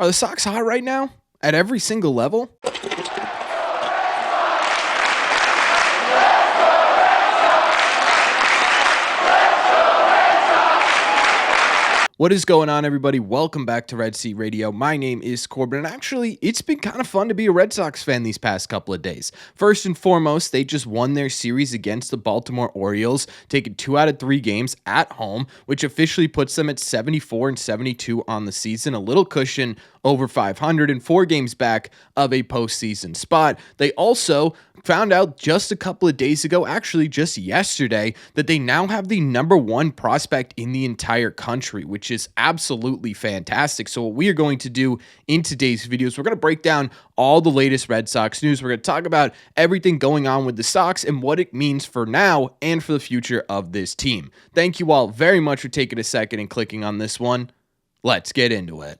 Are the Sox hot right now? At every single level? What is going on, everybody? Welcome back to Red Seat Radio. My name is Corbin, and actually, it's been kind of fun to be a Red Sox fan these past couple of days. First and foremost, they just won their series against the Baltimore Orioles, taking 2 out of 3 games at home, which officially puts them at 74-72 on the season, a little cushion over 500 and 4 games back of a postseason spot. They also found out just a couple of days ago, actually just yesterday, that they now have the #1 prospect in the entire country, which is absolutely fantastic. So what we are going to do in today's video is we're going to break down all the latest Red Sox news. We're going to talk about everything going on with the Sox and what it means for now and for the future of this team. Thank you all very much for taking a second and clicking on this one. Let's get into it.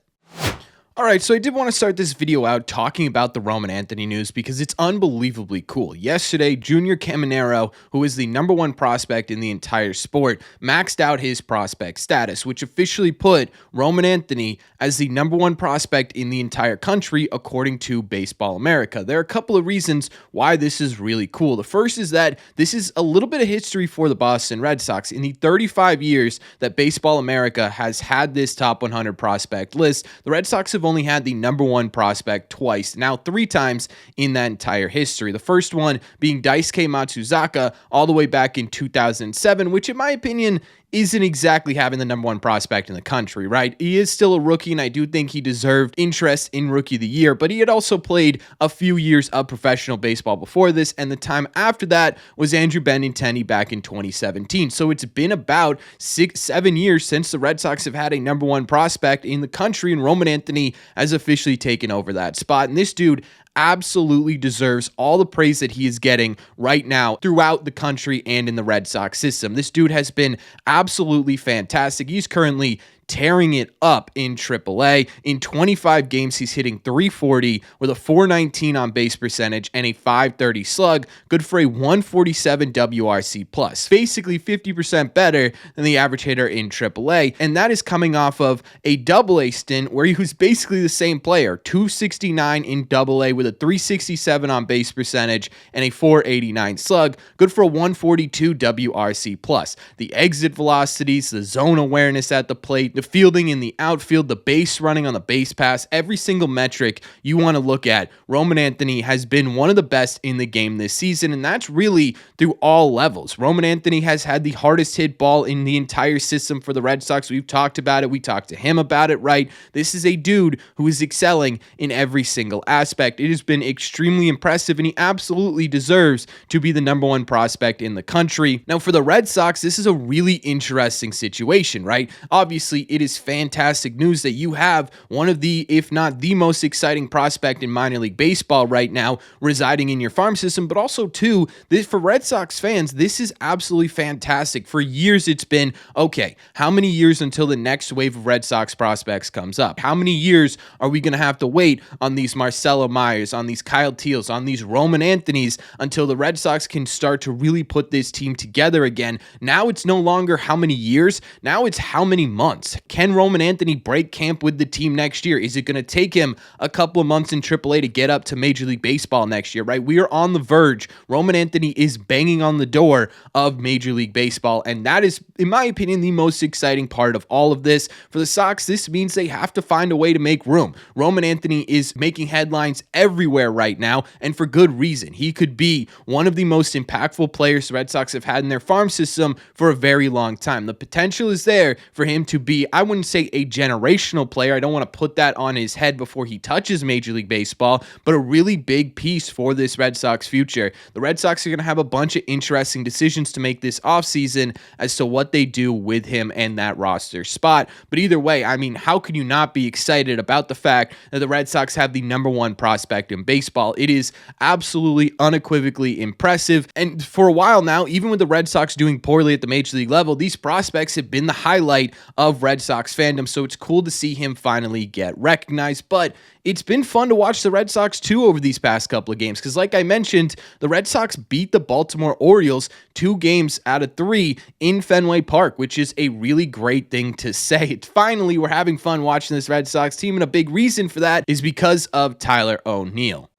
All right, so I did want to start this video out talking about the Roman Anthony news because it's unbelievably cool. Yesterday, Junior Caminero, who is the #1 prospect in the entire sport, maxed out his prospect status, which officially put Roman Anthony as the #1 prospect in the entire country, according to Baseball America. There are a couple of reasons why this is really cool. The first is that this is a little bit of history for the Boston Red Sox. In the 35 years that Baseball America has had this top 100 prospect list, the Red Sox have only had the #1 prospect twice, now 3 times in that entire history. The first one being Daisuke Matsuzaka all the way back in 2007, which in my opinion isn't exactly having the #1 prospect in the country, right? He is still a rookie, and I do think he deserved interest in Rookie of the Year, but he had also played a few years of professional baseball before this, and the time after that was Andrew Benintendi back in 2017. So it's been about 6-7 years since the Red Sox have had a #1 prospect in the country, and Roman Anthony has officially taken over that spot. And this dude absolutely deserves all the praise that he is getting right now throughout the country and in the Red Sox system. This dude has been absolutely fantastic. He's currently tearing it up in AAA. In 25 games, he's hitting .340 with a .419 on base percentage and a .530 slug, good for a .147 WRC+. Basically 50% better than the average hitter in AAA, and that is coming off of a AA stint where he was basically the same player, .269 in AA with a .367 on base percentage and a .489 slug, good for a .142 WRC+. The exit velocities, the zone awareness at the plate, the fielding in the outfield, the base running on the base pass, every single metric you want to look at, Roman Anthony has been one of the best in the game this season, and that's really through all levels. Roman Anthony has had the hardest hit ball in the entire system for the Red Sox. We've talked about it. We talked to him about it, right? This is a dude who is excelling in every single aspect. It has been extremely impressive, and he absolutely deserves to be the #1 prospect in the country. Now, for the Red Sox, this is a really interesting situation, right? Obviously, it is fantastic news that you have one of the, if not the most exciting prospect in minor league baseball right now residing in your farm system, but also too, this, for Red Sox fans, this is absolutely fantastic. For years, it's been, okay, how many years until the next wave of Red Sox prospects comes up? How many years are we going to have to wait on these Marcelo Myers, on these Kyle Teals, on these Roman Anthonys until the Red Sox can start to really put this team together again? Now it's no longer how many years, now it's how many months. Can Roman Anthony break camp with the team next year? Is it going to take him a couple of months in AAA to get up to Major League Baseball next year, right? We are on the verge. Roman Anthony is banging on the door of Major League Baseball, and that is, in my opinion, the most exciting part of all of this. For the Sox, this means they have to find a way to make room. Roman Anthony is making headlines everywhere right now, and for good reason. He could be one of the most impactful players the Red Sox have had in their farm system for a very long time. The potential is there for him to be, I wouldn't say a generational player. I don't want to put that on his head before he touches Major League Baseball, but a really big piece for this Red Sox future. The Red Sox are going to have a bunch of interesting decisions to make this offseason as to what they do with him and that roster spot. But either way, I mean, how could you not be excited about the fact that the Red Sox have the #1 prospect in baseball? It is absolutely unequivocally impressive. And for a while now, even with the Red Sox doing poorly at the Major League level, these prospects have been the highlight of Red Red Sox fandom, so it's cool to see him finally get recognized. But it's been fun to watch the Red Sox too over these past couple of games because, like I mentioned, the Red Sox beat the Baltimore Orioles 2 games out of 3 in Fenway Park, which is a really great thing to say. Finally, we're having fun watching this Red Sox team, and a big reason for that is because of Tyler O'Neill.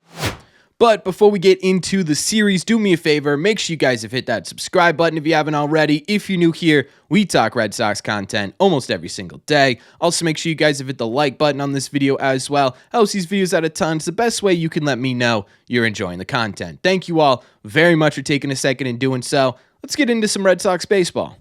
But before we get into the series, do me a favor, make sure you guys have hit that subscribe button if you haven't already. If you're new here, we talk Red Sox content almost every single day. Also, make sure you guys have hit the like button on this video as well. Helps these videos out a ton. It's the best way you can let me know you're enjoying the content. Thank you all very much for taking a second and doing so. Let's get into some Red Sox baseball.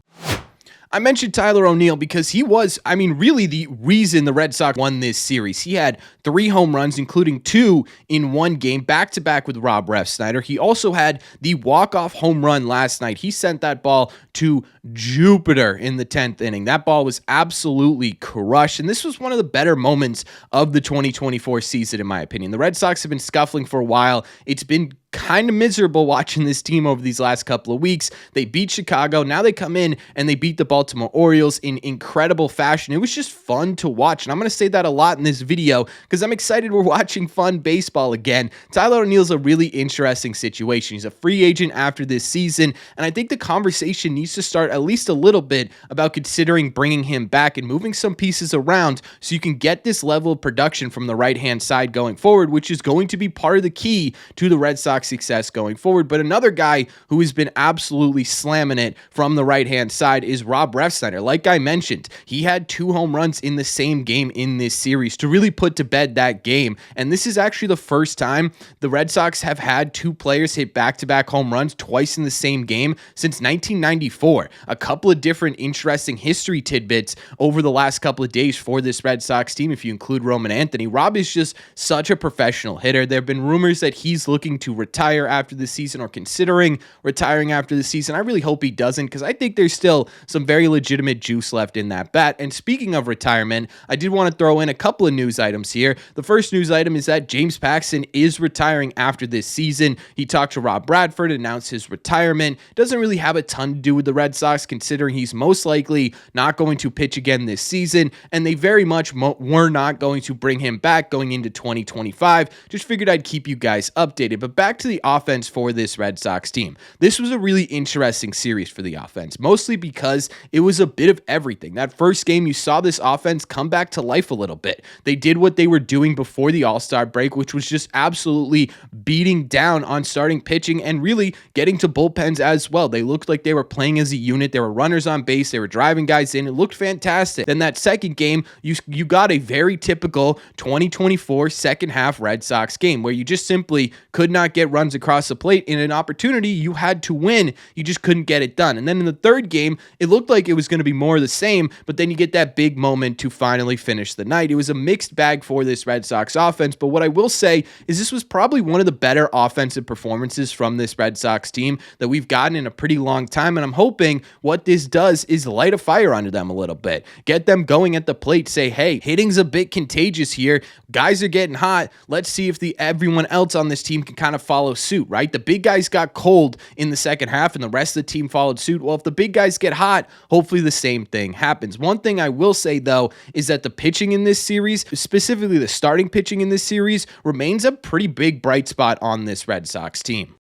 I mentioned Tyler O'Neill because he was, really the reason the Red Sox won this series. He had 3 home runs, including 2 in one game, back-to-back with Rob Refsnyder. He also had the walk-off home run last night. He sent that ball to Jupiter in the 10th inning. That ball was absolutely crushed, and this was one of the better moments of the 2024 season, in my opinion. The Red Sox have been scuffling for a while. It's been kind of miserable watching this team over these last couple of weeks. They beat Chicago. Now they come in and they beat the Baltimore Orioles in incredible fashion. It was just fun to watch. And I'm going to say that a lot in this video because I'm excited we're watching fun baseball again. Tyler O'Neill's a really interesting situation. He's a free agent after this season. And I think the conversation needs to start at least a little bit about considering bringing him back and moving some pieces around so you can get this level of production from the right-hand side going forward, which is going to be part of the key to the Red Sox success going forward. But another guy who has been absolutely slamming it from the right-hand side is Rob Refsnyder. Like I mentioned, he had 2 home runs in the same game in this series to really put to bed that game. And this is actually the first time the Red Sox have had 2 players hit back-to-back home runs twice in the same game since 1994. A couple of different interesting history tidbits over the last couple of days for this Red Sox team, if you include Roman Anthony. Rob is just such a professional hitter. There have been rumors that he's looking to retire after the season or considering retiring after the season. I really hope he doesn't because I think there's still some very legitimate juice left in that bat. And speaking of retirement, I did want to throw in a couple of news items here. The first news item is that James Paxton is retiring after this season. He talked to Rob Bradford, announced his retirement. Doesn't really have a ton to do with the Red Sox considering he's most likely not going to pitch again this season, and they very much were not going to bring him back going into 2025. Just figured I'd keep you guys updated. But back to the offense for this Red Sox team. This was a really interesting series for the offense, mostly because it was a bit of everything. That first game, you saw this offense come back to life a little bit. They did what they were doing before the All-Star break, which was just absolutely beating down on starting pitching and really getting to bullpens as well. They looked like they were playing as a unit. There were runners on base. They were driving guys in. It looked fantastic. Then that second game, you got a very typical 2024 second half Red Sox game where you just simply could not get runs across the plate in an opportunity you had to win. You just couldn't get it done. And then in the third game, it looked like it was going to be more of the same, but then you get that big moment to finally finish the night. It was a mixed bag for this Red Sox offense, but what I will say is this was probably one of the better offensive performances from this Red Sox team that we've gotten in a pretty long time, and I'm hoping what this does is light a fire under them a little bit. Get them going at the plate, say, hey, hitting's a bit contagious here. Guys are getting hot. Let's see if everyone else on this team can kind of follow suit, right? The big guys got cold in the second half and the rest of the team followed suit. Well, if the big guys get hot, hopefully the same thing happens. One thing I will say, though, is that the pitching in this series, specifically the starting pitching in this series, remains a pretty big bright spot on this Red Sox team.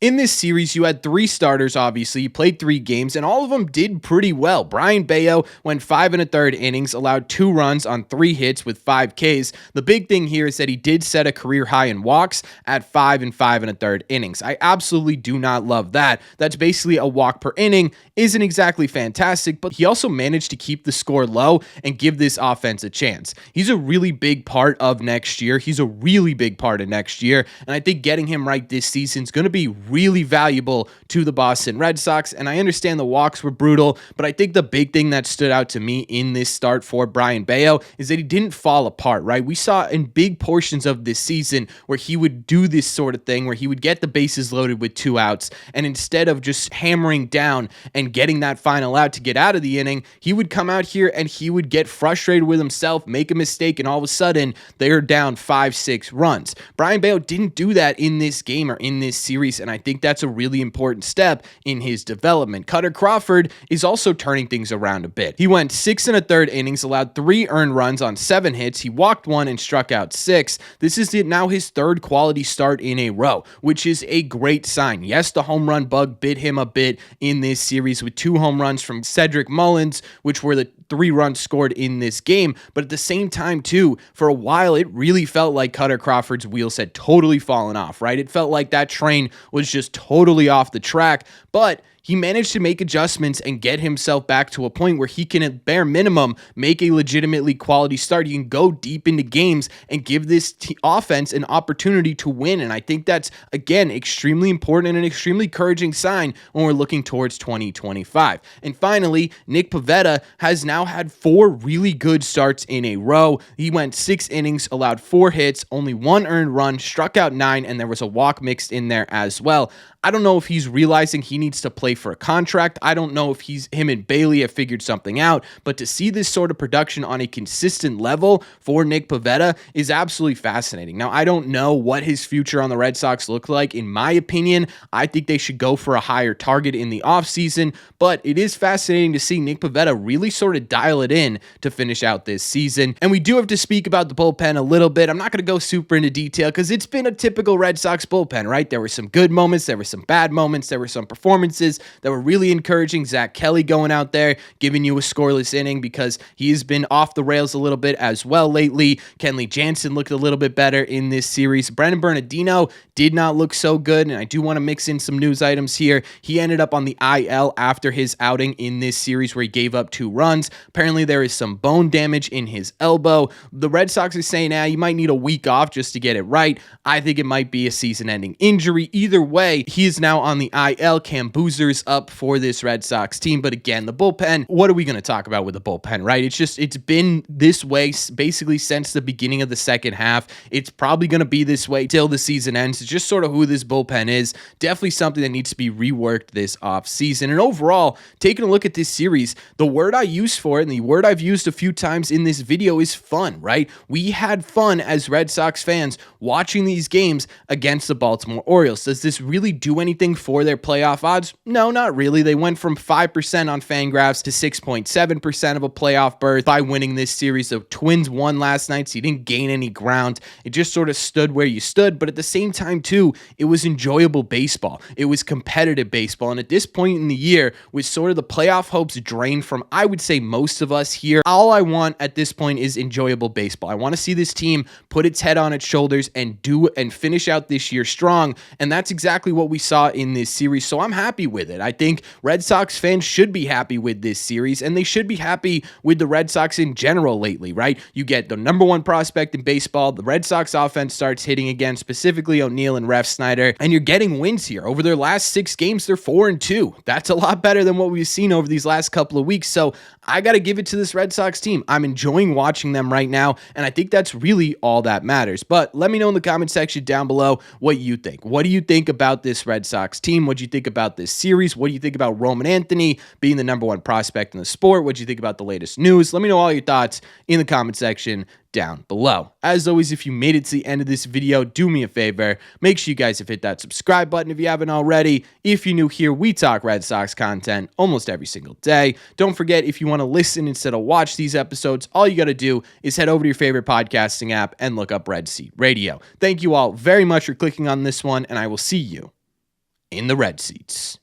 In this series, you had 3 starters, obviously. You played 3 games, and all of them did pretty well. Brayan Bello went 5 1/3 innings, allowed 2 runs on 3 hits with 5 Ks. The big thing here is that he did set a career high in walks at 5 5 1/3 innings. I absolutely do not love that. That's basically a walk per inning. Isn't exactly fantastic, but he also managed to keep the score low and give this offense a chance. He's a really big part of next year. He's a really big part of next year, and I think getting him right this season is going to be really valuable to the Boston Red Sox. And I understand the walks were brutal, but I think the big thing that stood out to me in this start for Brayan Bello is that he didn't fall apart, right? We saw in big portions of this season where he would do this sort of thing, where he would get the bases loaded with 2 outs, and instead of just hammering down and getting that final out to get out of the inning, he would come out here and he would get frustrated with himself, make a mistake, and all of a sudden they're down 5-6 runs. Brayan Bello didn't do that in this game or in this series, and I think that's a really important step in his development. Cutter Crawford is also turning things around a bit. He went 6 1/3 innings, allowed 3 earned runs on 7 hits. He walked 1 and struck out 6. This is now his third quality start in a row, which is a great sign. Yes, the home run bug bit him a bit in this series with 2 home runs from Cedric Mullins, which were the 3 runs scored in this game. But at the same time, too, for a while, it really felt like Cutter Crawford's wheels had totally fallen off, right? It felt like that train was just totally off the track. But he managed to make adjustments and get himself back to a point where he can, at bare minimum, make a legitimately quality start. He can go deep into games and give this offense an opportunity to win. And I think that's, again, extremely important and an extremely encouraging sign when we're looking towards 2025. And finally, Nick Pivetta has now had 4 really good starts in a row. He went 6 innings, allowed 4 hits, only 1 earned run, struck out 9, and there was a walk mixed in there as well. I don't know if he's realizing he needs to play for a contract. I don't know if him and Bailey have figured something out, but to see this sort of production on a consistent level for Nick Pivetta is absolutely fascinating. Now, I don't know what his future on the Red Sox look like. In my opinion, I think they should go for a higher target in the offseason, but it is fascinating to see Nick Pivetta really sort of dial it in to finish out this season. And we do have to speak about the bullpen a little bit. I'm not going to go super into detail because it's been a typical Red Sox bullpen, right? There were some good moments, there were some bad moments, there were some performances that were really encouraging. Zach Kelly going out there, giving you a scoreless inning because he's been off the rails a little bit as well lately. Kenley Jansen looked a little bit better in this series. Brendan Bernardino did not look so good, and I do want to mix in some news items here. He ended up on the IL after his outing in this series where he gave up 2 runs. Apparently there is some bone damage in his elbow. The Red Sox are saying, you might need a week off just to get it right. I think it might be a season-ending injury. Either way, he is now on the IL. Cam Boozer's up for this Red Sox team. But again, the bullpen, what are we going to talk about with the bullpen, right? It's been this way basically since the beginning of the second half. It's probably going to be this way till the season ends. It's just sort of who this bullpen is. Definitely something that needs to be reworked this offseason. And overall, taking a look at this series, the word I use for it and the word I've used a few times in this video is fun, right? We had fun as Red Sox fans watching these games against the Baltimore Orioles. Does this really do anything for their playoff odds? No, not really. They went from 5% on Fangraphs to 6.7% of a playoff berth by winning this series. The Twins won last night, so you didn't gain any ground. It just sort of stood where you stood, but at the same time, too, it was enjoyable baseball. It was competitive baseball, and at this point in the year, with sort of the playoff hopes drained from, I would say, most of us here, all I want at this point is enjoyable baseball. I want to see this team put its head on its shoulders and finish out this year strong, and that's exactly what we saw in this series, so I'm happy with it. I think Red Sox fans should be happy with this series, and they should be happy with the Red Sox in general lately, right? You get the number 1 prospect in baseball, the Red Sox offense starts hitting again, specifically O'Neill and Refsnyder, and you're getting wins here. Over their last 6 games, they're 4-2. That's a lot better than what we've seen over these last couple of weeks, so I got to give it to this Red Sox team. I'm enjoying watching them right now, and I think that's really all that matters. But let me know in the comment section down below what you think. What do you think about this Red Sox team? What do you think about this series? What do you think about Roman Anthony being the number 1 prospect in the sport? What do you think about the latest news? Let me know all your thoughts in the comment section down below. As always, if you made it to the end of this video, do me a favor. Make sure you guys have hit that subscribe button if you haven't already. If you're new here, we talk Red Sox content almost every single day. Don't forget, if you want to listen instead of watch these episodes, all you got to do is head over to your favorite podcasting app and look up Red Seat Radio. Thank you all very much for clicking on this one, and I will see you in the Red Seats.